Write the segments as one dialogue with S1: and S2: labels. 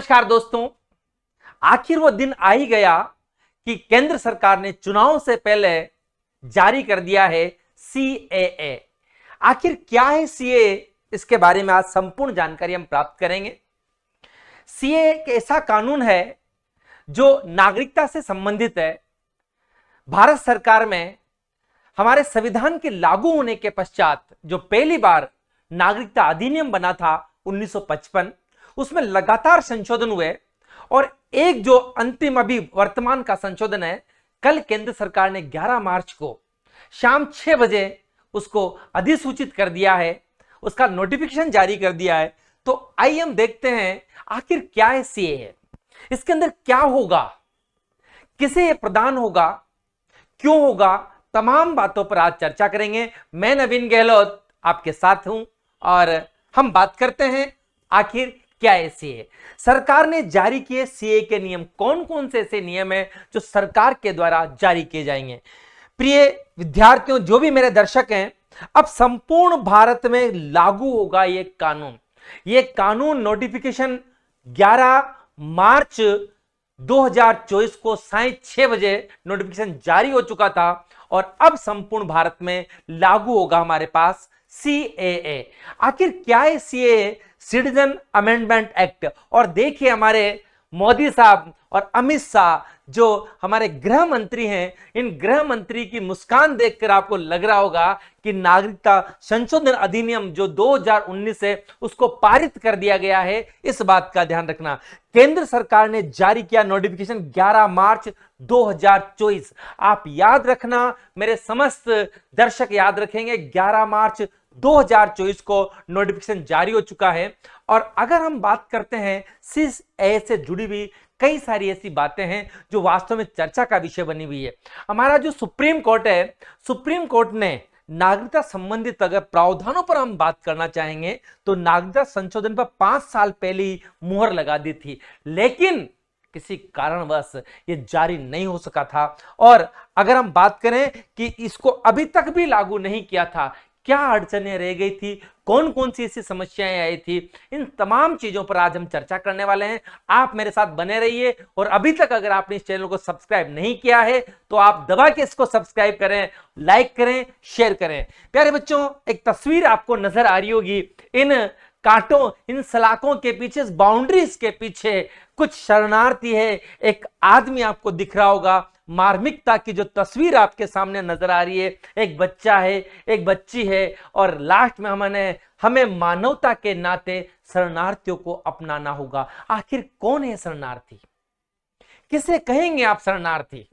S1: नमस्कार दोस्तों, आखिर वो दिन आ ही गया कि केंद्र सरकार ने चुनाव से पहले जारी कर दिया है सीएए। आखिर क्या है सीएए, इसके बारे में आज संपूर्ण जानकारी हम प्राप्त करेंगे। सीएए एक ऐसा कानून है जो नागरिकता से संबंधित है। भारत सरकार में हमारे संविधान के लागू होने के पश्चात जो पहली बार नागरिकता अधिनियम बना था 1955, उसमें लगातार संशोधन हुए और एक जो अंतिम अभी वर्तमान का संशोधन है, कल केंद्र सरकार ने 11 मार्च को शाम 6 बजे उसको अधिसूचित कर दिया है, उसका नोटिफिकेशन जारी कर दिया है। तो आइए हम देखते हैं आखिर क्या है सीएए, इसके अंदर क्या होगा, किसे यह प्रदान होगा, क्यों होगा, तमाम बातों पर आज चर्चा करेंगे। मैं नवीन गहलोत आपके साथ हूं और हम बात करते हैं आखिर क्या है सीए। सरकार ने जारी किए सीए के नियम, कौन कौन से ऐसे नियम हैं जो सरकार के द्वारा जारी किए जाएंगे। प्रिय विद्यार्थियों, जो भी मेरे दर्शक हैं, अब संपूर्ण भारत में लागू होगा ये कानून। ये कानून नोटिफिकेशन 11 मार्च 2024 को साय 6 बजे नोटिफिकेशन जारी हो चुका था और अब संपूर्ण भारत में लागू होगा हमारे पास सीएए। आखिर क्या है सीएए? Citizen amendment act. और देखिए हमारे मोदी साहब और अमित शाह जो हमारे गृह मंत्री हैं, इन गृह मंत्री की मुस्कान देखकर आपको लग रहा होगा कि नागरिकता संशोधन अधिनियम जो 2019 है उसको पारित कर दिया गया है। इस बात का ध्यान रखना, केंद्र सरकार ने जारी किया नोटिफिकेशन 11 मार्च 2024। आप याद रखना, मेरे समस्त दर्शक याद रखेंगे, 11 मार्च 2024 को नोटिफिकेशन जारी हो चुका है। और अगर हम बात करते हैं सीएए से जुड़ी हुई कई सारी ऐसी बातें हैं जो वास्तव में चर्चा का विषय बनी हुई है। हमारा जो सुप्रीम कोर्ट है, सुप्रीम कोर्ट ने नागरिकता संबंधित अगर प्रावधानों पर हम बात करना चाहेंगे तो नागरिकता संशोधन पर 5 साल पहले ही मुहर लगा दी थी, लेकिन किसी कारणवश ये जारी नहीं हो सका था। और अगर हम बात करें कि इसको अभी तक भी लागू नहीं किया था, क्या अड़चनें रह गई थी, कौन कौन सी ऐसी समस्याएं आई थी, इन तमाम चीजों पर आज हम चर्चा करने वाले हैं। आप मेरे साथ बने रहिए और अभी तक अगर आपने इस चैनल को सब्सक्राइब नहीं किया है तो आप दबा के इसको सब्सक्राइब करें, लाइक करें, शेयर करें। प्यारे बच्चों, एक तस्वीर आपको नजर आ रही होगी, इन कांटों, इन सलाखों के पीछे, इस बाउंड्रीज के पीछे कुछ शरणार्थी है। एक आदमी आपको दिख रहा होगा। मार्मिकता की जो तस्वीर आपके सामने नजर आ रही है, एक बच्चा है, एक बच्ची है और लास्ट में हमें मानवता के नाते शरणार्थियों को अपनाना होगा। आखिर कौन है शरणार्थी? किसे कहेंगे आप शरणार्थी?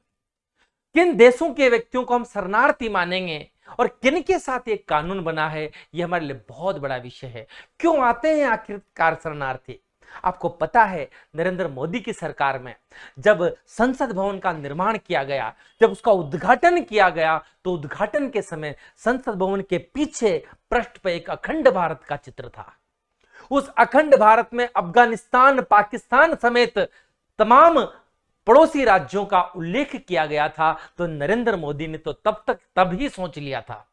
S1: किन देशों के व्यक्तियों को हम शरणार्थी मानेंगे और किन के साथ ये कानून बना है, ये हमारे लिए बहुत बड़ा विषय है। क्यों आते हैं आखिरकार शरणार्थी? आपको पता है, नरेंद्र मोदी की सरकार में जब संसद भवन का निर्माण किया गया, जब उसका उद्घाटन किया गया, तो उद्घाटन के समय संसद भवन के पीछे पृष्ठ पर एक अखंड भारत का चित्र था। उस अखंड भारत में अफगानिस्तान, पाकिस्तान समेत तमाम पड़ोसी राज्यों का उल्लेख किया गया था। तो नरेंद्र मोदी ने तो तब ही सोच लिया था।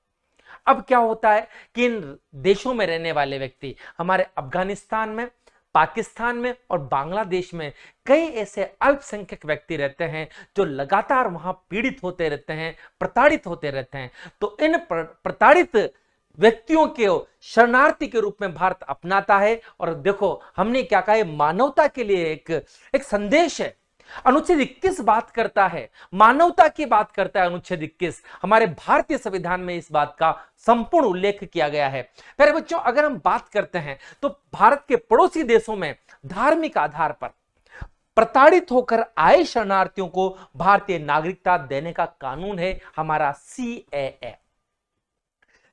S1: अब क्या होता है कि इन देशों में रहने वाले व्यक्ति, हमारे अफगानिस्तान में, पाकिस्तान में और बांग्लादेश में कई ऐसे अल्पसंख्यक व्यक्ति रहते हैं जो लगातार वहां पीड़ित होते रहते हैं, प्रताड़ित होते रहते हैं। तो इन प्रताड़ित व्यक्तियों के शरणार्थी के रूप में भारत अपनाता है। और देखो हमने क्या कहा है, मानवता के लिए एक संदेश है। अनुच्छेद 21 बात करता है, मानवता की बात करता है। अनुच्छेद 21 हमारे भारतीय संविधान में इस बात का संपूर्ण उल्लेख किया गया है। प्यारे बच्चों, अगर हम बात करते हैं तो भारत के पड़ोसी देशों में धार्मिक आधार पर प्रताड़ित होकर आए शरणार्थियों को भारतीय नागरिकता देने का कानून है हमारा सीएए।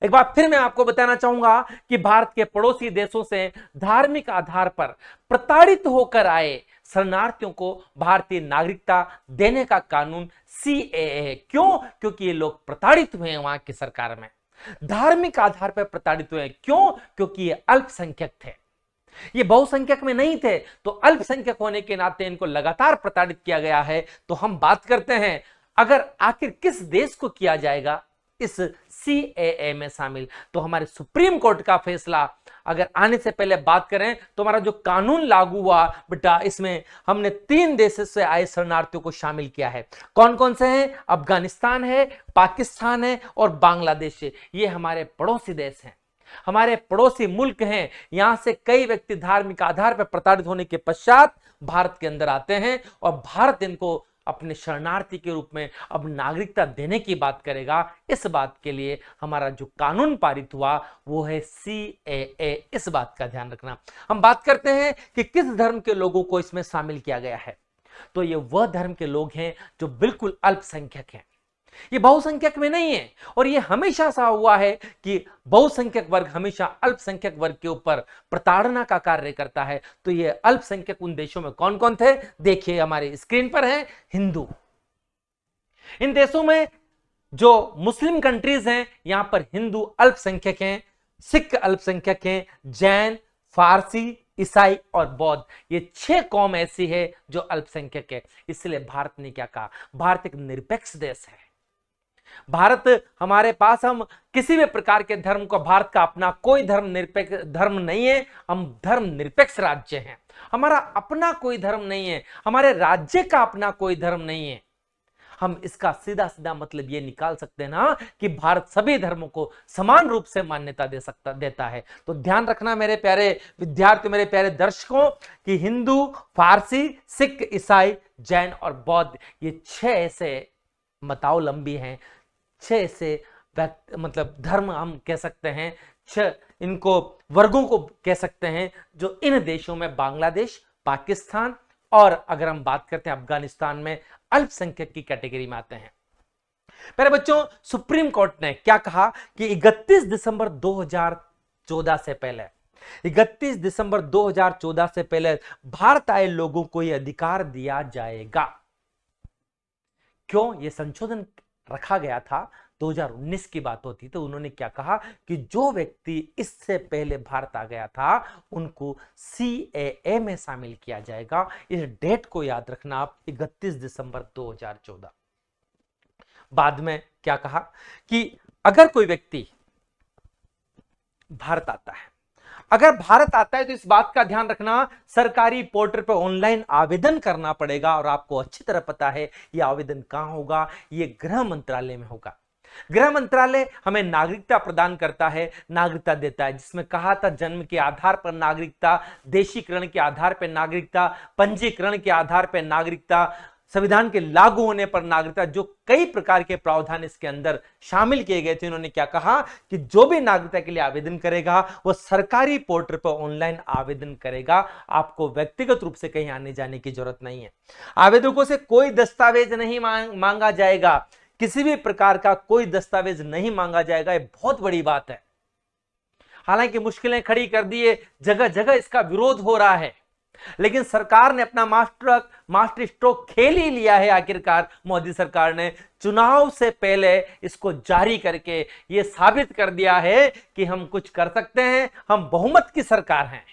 S1: एक बार फिर मैं आपको बताना चाहूंगा कि भारत के पड़ोसी देशों से धार्मिक आधार पर प्रताड़ित होकर आए शरणार्थियों को भारतीय नागरिकता देने का कानून सीएए है। क्यों? क्योंकि ये लोग प्रताड़ित हुए हैं वहां की सरकार में, धार्मिक आधार पर प्रताड़ित हुए हैं। क्यों? क्योंकि ये अल्पसंख्यक थे, ये बहुसंख्यक में नहीं थे, तो अल्पसंख्यक होने के नाते इनको लगातार प्रताड़ित किया गया है। तो हम बात करते हैं, अगर आखिर किस देश को किया जाएगा, इस CAA में शामिल। तो हमारे सुप्रीम कोर्ट का फैसला अगर आने से पहले बात करें तो हमारा जो कानून लागू हुआ बेटा, इसमें हमने 3 देशों से आए शरणार्थियों को शामिल किया है। कौन कौन से हैं? अफगानिस्तान है, पाकिस्तान है और बांग्लादेश है। ये हमारे पड़ोसी देश हैं, हमारे पड़ोसी मुल्क हैं। यहां से कई व्यक्ति धार्मिक आधार पर प्रताड़ित होने के पश्चात भारत के अंदर आते हैं और भारत इनको अपने शरणार्थी के रूप में अब नागरिकता देने की बात करेगा। इस बात के लिए हमारा जो कानून पारित हुआ वो है CAA। इस बात का ध्यान रखना। हम बात करते हैं कि किस धर्म के लोगों को इसमें शामिल किया गया है। तो ये वह धर्म के लोग हैं जो बिल्कुल अल्पसंख्यक हैं, ये बहुसंख्यक में नहीं है। और ये हमेशा सा हुआ है कि बहुसंख्यक वर्ग हमेशा अल्पसंख्यक वर्ग के ऊपर प्रताड़ना का कार्य करता है। तो ये अल्पसंख्यक उन देशों में कौन कौन थे? देखिए हमारे स्क्रीन पर है हिंदू। इन देशों में जो मुस्लिम कंट्रीज हैं यहां पर हिंदू अल्पसंख्यक हैं, सिख अल्पसंख्यक हैं, जैन, फारसी, ईसाई और बौद्ध, ये 6 कौम ऐसी है जो अल्पसंख्यक है। इसलिए भारत ने क्या कहा? भारत एक निरपेक्ष देश है। भारत हमारे पास, हम किसी भी प्रकार के धर्म को, भारत का अपना कोई धर्म निरपेक्ष धर्म नहीं है। हम धर्म निरपेक्ष राज्य हैं। हमारा अपना कोई धर्म नहीं है, हमारे राज्य का अपना कोई धर्म नहीं है। हम इसका सीधा सीधा मतलब ये निकाल सकते हैं ना कि भारत सभी धर्मों को समान रूप से मान्यता देता है। तो ध्यान रखना मेरे प्यारे विद्यार्थियों, मेरे प्यारे दर्शकों, कि हिंदू, फारसी, सिख, ईसाई, जैन और बौद्ध, ये 6 ऐसे मतावलंबी हैं, 6 ऐसे मतलब धर्म हम कह सकते हैं, 6 इनको वर्गों को कह सकते हैं जो इन देशों में, बांग्लादेश, पाकिस्तान और अगर हम बात करते हैं अफगानिस्तान में, अल्पसंख्यक की कैटेगरी में आते हैं। मेरे बच्चों, सुप्रीम कोर्ट ने क्या कहा कि 31 दिसंबर 2014 से पहले, 31 दिसंबर 2014 से पहले भारत आए लोगों को यह अधिकार दिया जाएगा। क्यों ये संशोधन रखा गया था? 2019 की बात होती तो उन्होंने क्या कहा कि जो व्यक्ति इससे पहले भारत आ गया था उनको CAA में शामिल किया जाएगा। इस डेट को याद रखना आप, 31 दिसंबर 2014। बाद में क्या कहा कि अगर कोई व्यक्ति भारत आता है, अगर भारत आता है तो इस बात का ध्यान रखना, सरकारी पोर्टल पर ऑनलाइन आवेदन करना पड़ेगा। और आपको अच्छी तरह पता है यह आवेदन कहां होगा? यह गृह मंत्रालय में होगा। गृह मंत्रालय हमें नागरिकता प्रदान करता है, नागरिकता देता है, जिसमें कहा था जन्म के आधार पर नागरिकता, देशीकरण के आधार पर नागरिकता, पंजीकरण के आधार पर नागरिकता, संविधान के लागू होने पर नागरिकता, जो कई प्रकार के प्रावधान इसके अंदर शामिल किए गए थे। उन्होंने क्या कहा कि जो भी नागरिकता के लिए आवेदन करेगा वो सरकारी पोर्टल पर ऑनलाइन आवेदन करेगा। आपको व्यक्तिगत रूप से कहीं आने जाने की जरूरत नहीं है। आवेदकों से कोई दस्तावेज नहीं मांगा जाएगा, किसी भी प्रकार का कोई दस्तावेज नहीं मांगा जाएगा। ये बहुत बड़ी बात है। हालांकि मुश्किलें खड़ी कर दिए, जगह जगह इसका विरोध हो रहा है, लेकिन सरकार ने अपना मास्टर स्ट्रोक खेल ही लिया है। आखिरकार मोदी सरकार ने चुनाव से पहले इसको जारी करके यह साबित कर दिया है कि हम कुछ कर सकते हैं, हम बहुमत की सरकार हैं।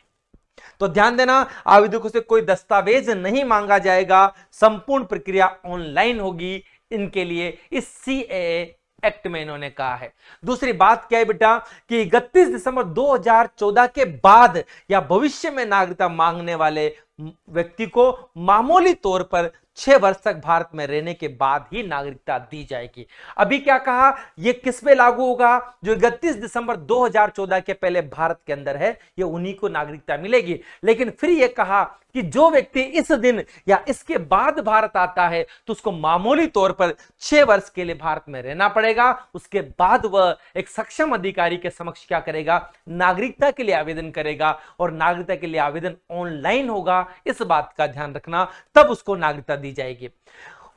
S1: तो ध्यान देना, आवेदकों से कोई दस्तावेज नहीं मांगा जाएगा, संपूर्ण प्रक्रिया ऑनलाइन होगी इनके लिए, इस CAA एक्ट में इन्होंने कहा है। दूसरी बात क्या है बेटा कि 31 दिसंबर 2014 के बाद या भविष्य में नागरिकता मांगने वाले व्यक्ति को मामूली तौर पर 6 वर्ष तक भारत में रहने के बाद ही नागरिकता दी जाएगी। अभी क्या कहा, यह किस पे लागू होगा? जो 31 दिसंबर 2014 के पहले भारत के अंदर है, यह उन्हीं को नागरिकता मिलेगी। लेकिन फिर यह कहा कि जो व्यक्ति इस दिन या इसके बाद भारत आता है तो उसको मामूली तौर पर 6 वर्ष के लिए भारत में रहना पड़ेगा। उसके बाद वह एक सक्षम अधिकारी के समक्ष क्या करेगा? नागरिकता के लिए आवेदन करेगा, और नागरिकता के लिए आवेदन ऑनलाइन होगा। इस बात का ध्यान रखना, तब उसको नागरिकता दी जाएगी।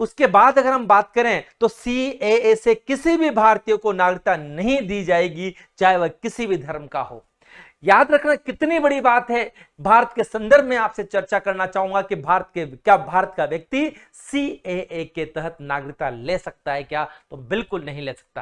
S1: उसके बाद अगर हम बात करें तो CAA से किसी भी भारतीय को नागरिकता नहीं दी जाएगी, चाहे वह किसी भी धर्म का हो। याद रखना कितनी बड़ी बात है। भारत के संदर्भ में आपसे चर्चा करना चाहूंगा कि भारत का व्यक्ति CAA के तहत नागरिकता ले सकता है क्या? तो बिल्कुल नहीं ले सकता।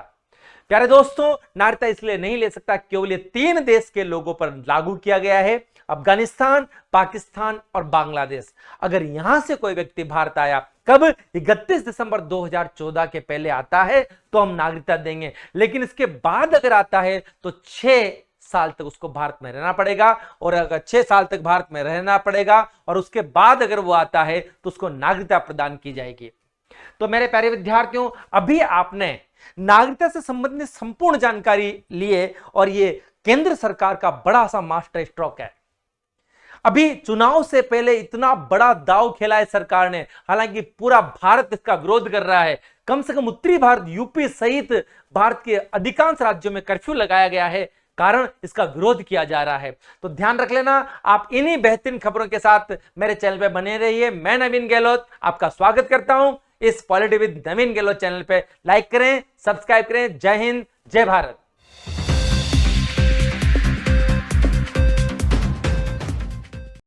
S1: प्यारे दोस्तों, नागरिकता इसलिए नहीं ले सकता, केवल 3 देश के लोगों पर लागू किया गया है, अफगानिस्तान, पाकिस्तान और बांग्लादेश। अगर यहां से कोई व्यक्ति भारत आया, कब? 31 दिसंबर 2014 के पहले आता है तो हम नागरिकता देंगे, लेकिन इसके बाद अगर आता है तो 6 साल तक उसको भारत में रहना पड़ेगा। और अगर 6 साल तक भारत में रहना पड़ेगा और उसके बाद अगर वो आता है तो उसको नागरिकता प्रदान की जाएगी। तो मेरे प्यारे विद्यार्थियों, अभी आपने नागरिकता से संबंधित संपूर्ण जानकारी लिए और ये केंद्र सरकार का बड़ा सा मास्टर स्ट्रोक है। अभी चुनाव से पहले इतना बड़ा दांव खेला है सरकार ने, हालांकि पूरा भारत इसका विरोध कर रहा है। कम से कम उत्तरी भारत, यूपी सहित भारत के अधिकांश राज्यों में कर्फ्यू लगाया गया है, कारण इसका विरोध किया जा रहा है। तो ध्यान रख लेना। आप इन्हीं बेहतरीन खबरों के साथ मेरे चैनल पे बने रहिए। मैं नवीन गहलोत आपका स्वागत करता हूं इस polity with Naveen Gehlot channel पे। लाइक करें, सब्सक्राइब करें। जय हिंद, जय भारत।